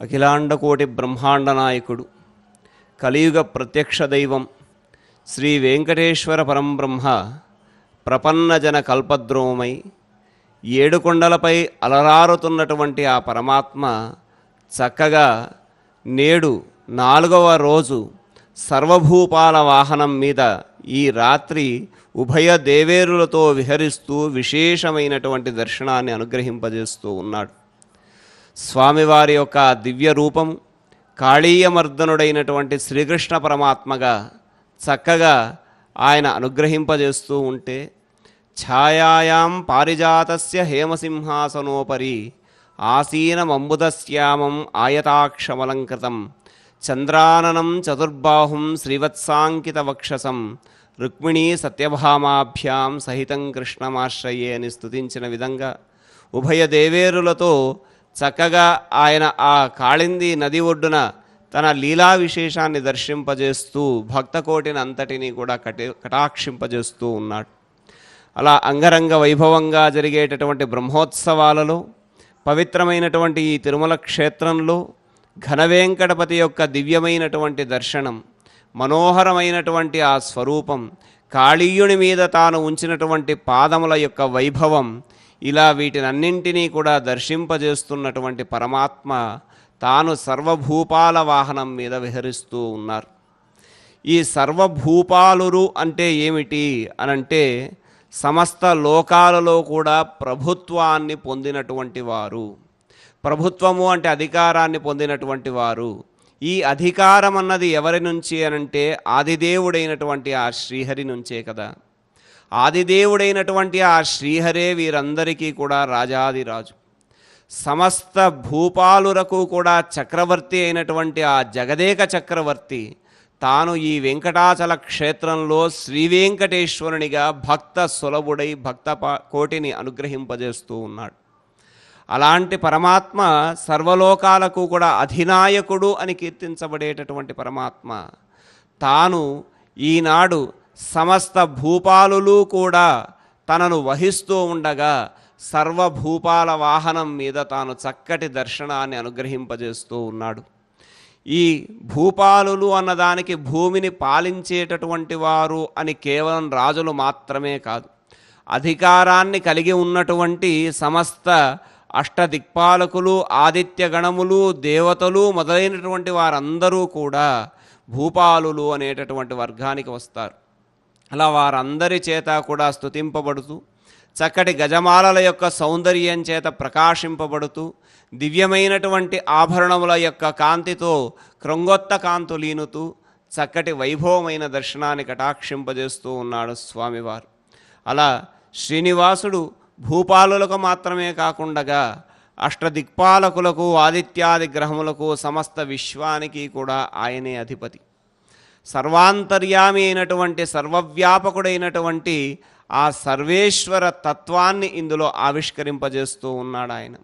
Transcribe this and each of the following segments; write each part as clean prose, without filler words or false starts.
అఖిలాండకోటి బ్రహ్మాండ నాయకుడు కలియుగ ప్రత్యక్ష దైవం శ్రీ వెంకటేశ్వర పరంబ్రహ్మ ప్రపన్నజన కల్పద్రోమై ఏడుకొండలపై అలరారుతున్నటువంటి ఆ పరమాత్మ చక్కగా నేడు 4వ రోజు సర్వభూపాల వాహనం మీద ఈ రాత్రి ఉభయ దేవేరులతో విహరిస్తూ విశేషమైనటువంటి దర్శనాన్ని అనుగ్రహింపజేస్తూ ఉన్నాడు. స్వామివారి యొక్క దివ్య రూపం కాళీయమర్దనుడైనటువంటి శ్రీకృష్ణ పరమాత్మగా చక్కగా ఆయన అనుగ్రహింపజేస్తూ ఉంటే, ఛాయాయాం పారిజాతస్య హేమసింహాసనోపరి ఆసీనమంబుదశ్యామం ఆయతాక్షమలంకృతం చంద్రాననం చతుర్బాహుం శ్రీవత్సాంకిత వక్షసం రుక్మిణీ సత్యభామాభ్యాం సహితం కృష్ణమాశ్రయే అని స్తుతించిన విధంగా ఉభయ దేవేరులతో చక్కగా ఆయన ఆ కాళింది నది ఒడ్డున తన లీలా విశేషాన్ని దర్శింపజేస్తూ భక్తకోటిని అంతటినీ కూడా కటాక్షింపజేస్తూ ఉన్నాడు. అలా అంగరంగ వైభవంగా జరిగేటటువంటి బ్రహ్మోత్సవాలలో పవిత్రమైనటువంటి ఈ తిరుమల క్షేత్రంలో ఘనవేంకటపతి యొక్క దివ్యమైనటువంటి దర్శనం, మనోహరమైనటువంటి ఆ స్వరూపం, కాళీయుని మీద తాను ఉంచినటువంటి పాదముల యొక్క వైభవం, ఇలా వీటినన్నింటినీ కూడా దర్శింపజేస్తున్నటువంటి పరమాత్మ తాను సర్వభూపాల వాహనం మీద విహరిస్తూ ఉన్నారు. ఈ సర్వభూపాలురు అంటే ఏమిటి అనంటే సమస్త లోకాలలో కూడా ప్రభుత్వాన్ని పొందినటువంటి వారు. ప్రభుత్వము అంటే అధికారాన్ని పొందినటువంటి వారు. ఈ అధికారం అన్నది ఎవరి నుంచి అనంటే ఆదిదేవుడైనటువంటి ఆ శ్రీహరి నుంచే కదా. ఆదిదేవుడైనటువంటి ఆ శ్రీహరే వీరందరికీ కూడా రాజాదిరాజు. సమస్త భూపాలురకు కూడా చక్రవర్తి అయినటువంటి ఆ జగదేక చక్రవర్తి తాను ఈ వెంకటాచల క్షేత్రంలో శ్రీ వెంకటేశ్వరునిగా భక్త సులభుడై భక్త కోటిని అనుగ్రహింపజేస్తూ ఉన్నాడు. అలాంటి పరమాత్మ సర్వలోకాలకు కూడా అధినాయకుడు అని కీర్తించబడేటటువంటి పరమాత్మ తాను ఈనాడు సమస్త భూపాలులు కూడా తనను వహిస్తూ ఉండగా సర్వభూపాల వాహనం మీద తాను చక్కటి దర్శనాన్ని అనుగ్రహింపజేస్తూ ఉన్నాడు. ఈ భూపాలులు అన్నదానికి భూమిని పాలించేటటువంటి వారు అని కేవలం రాజులు మాత్రమే కాదు, అధికారాన్ని కలిగి ఉన్నటువంటి సమస్త అష్టదిక్పాలకులు, ఆదిత్య గణములు, దేవతలు మొదలైనటువంటి వారందరూ కూడా భూపాలులు అనేటటువంటి వర్గానికి వస్తారు. అలా వారందరి చేత కూడా స్తుతింపబడుతూ చక్కటి గజమాలల యొక్క సౌందర్యం చేత ప్రకాశింపబడుతూ దివ్యమైనటువంటి ఆభరణముల యొక్క కాంతితో క్రొంగొత్త కాంతులీనుతూ చక్కటి వైభవమైన దర్శనాన్ని కటాక్షింపజేస్తూ ఉన్నాడు స్వామివారు. అలా శ్రీనివాసుడు భూపాలులకు మాత్రమే కాకుండా అష్టదిక్పాలకులకు, ఆదిత్యాది గ్రహములకు, సమస్త విశ్వానికి కూడా ఆయనే అధిపతి. సర్వాంతర్యామి అయినటువంటి సర్వవ్యాపకుడైనటువంటి ఆ సర్వేశ్వర తత్వాన్ని ఇందులో ఆవిష్కరింపజేస్తూ ఉన్నాడు ఆయన.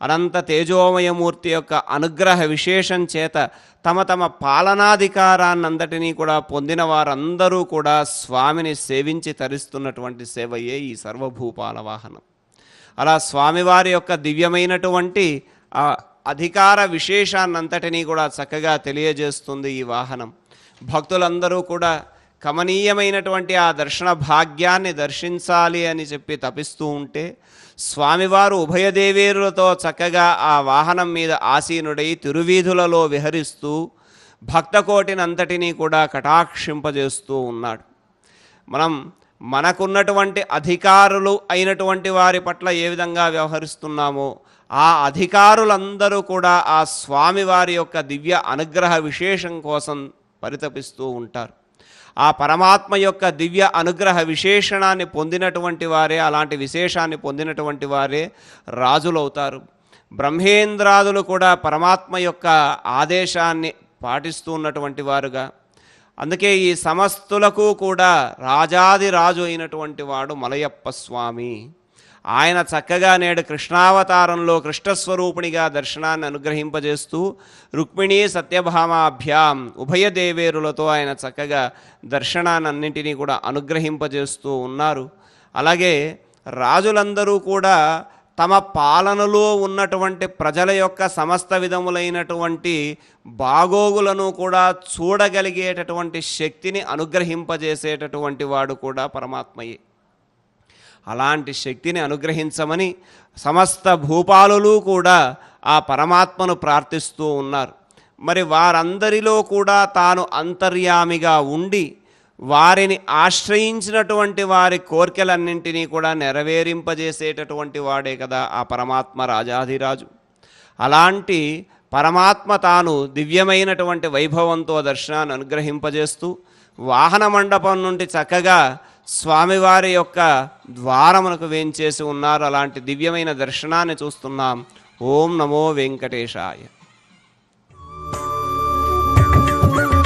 అనంత తేజోమయమూర్తి యొక్క అనుగ్రహ విశేషం చేత తమ తమ పాలనాధికారాన్నంతటినీ కూడా పొందిన వారందరూ కూడా స్వామిని సేవించి తరిస్తున్నటువంటి సేవయే ఈ సర్వభూపాల వాహనం. అలా స్వామివారి యొక్క దివ్యమైనటువంటి ఆ అధికార విశేషాన్నంతటినీ కూడా చక్కగా తెలియజేస్తుంది ఈ వాహనం. భక్తులందరూ కూడా కమనీయమైనటువంటి ఆ దర్శన భాగ్యాన్ని దర్శించాలి అని చెప్పి తపిస్తూ ఉంటే స్వామివారు ఉభయదేవేరులతో చక్కగా ఆ వాహనం మీద ఆసీనుడై తిరువీధులలో విహరిస్తూ భక్తకోటినంతటినీ కూడా కటాక్షింపజేస్తూ ఉన్నాడు. మనకున్నటువంటి అధికారులు అయినటువంటి వారి పట్ల ఏ విధంగా వ్యవహరిస్తున్నామో ఆ అధికారులందరూ కూడా ఆ స్వామివారి యొక్క దివ్య అనుగ్రహ విశేషం కోసం పరితపిస్తూ ఉంటారు. ఆ పరమాత్మ యొక్క దివ్య అనుగ్రహ విశేషణాన్ని పొందినటువంటి వారే, అలాంటి విశేషాన్ని పొందినటువంటి వారే రాజులవుతారు. బ్రహ్మేంద్రాదులు కూడా పరమాత్మ యొక్క ఆదేశాన్ని పాటిస్తూ ఉన్నటువంటి వారుగా, అందుకే ఈ సమస్తులకు కూడా రాజాదిరాజు అయినటువంటి వాడు మలయప్ప స్వామి. ఆయన చక్కగా నేడు కృష్ణావతారంలో కృష్ణస్వరూపునిగా దర్శనాన్ని అనుగ్రహింపజేస్తూ రుక్మిణీ సత్యభామాభ్యాం ఉభయ దేవేరులతో ఆయన చక్కగా దర్శనాన్నింటినీ కూడా అనుగ్రహింపజేస్తూ ఉన్నారు. అలాగే రాజులందరూ కూడా తమ పాలనలో ఉన్నటువంటి ప్రజల యొక్క సమస్త విధములైనటువంటి బాగోగులను కూడా చూడగలిగేటటువంటి శక్తిని అనుగ్రహింపజేసేటటువంటి వాడు కూడా పరమాత్మయే. అలాంటి శక్తిని అనుగ్రహించమని సమస్త భూపాలులు కూడా ఆ పరమాత్మను ప్రార్థిస్తూ ఉన్నారు. మరి వారందరిలో కూడా తాను అంతర్యామిగా ఉండి వారిని ఆశ్రయించినటువంటి వారి కోరికలన్నింటినీ కూడా నెరవేరింపజేసేటటువంటి వాడే కదా ఆ పరమాత్మ రాజాధిరాజు. అలాంటి పరమాత్మ తాను దివ్యమైనటువంటి వైభవంతో దర్శనాన్ని అనుగ్రహింపజేస్తూ వాహన మండపం నుండి చక్కగా స్వామివారి యొక్క ద్వారమునకు వేంచేసి ఉన్నారు. అలాంటి దివ్యమైన దర్శనాన్ని చూస్తున్నాం. ఓం నమో వెంకటేశాయ.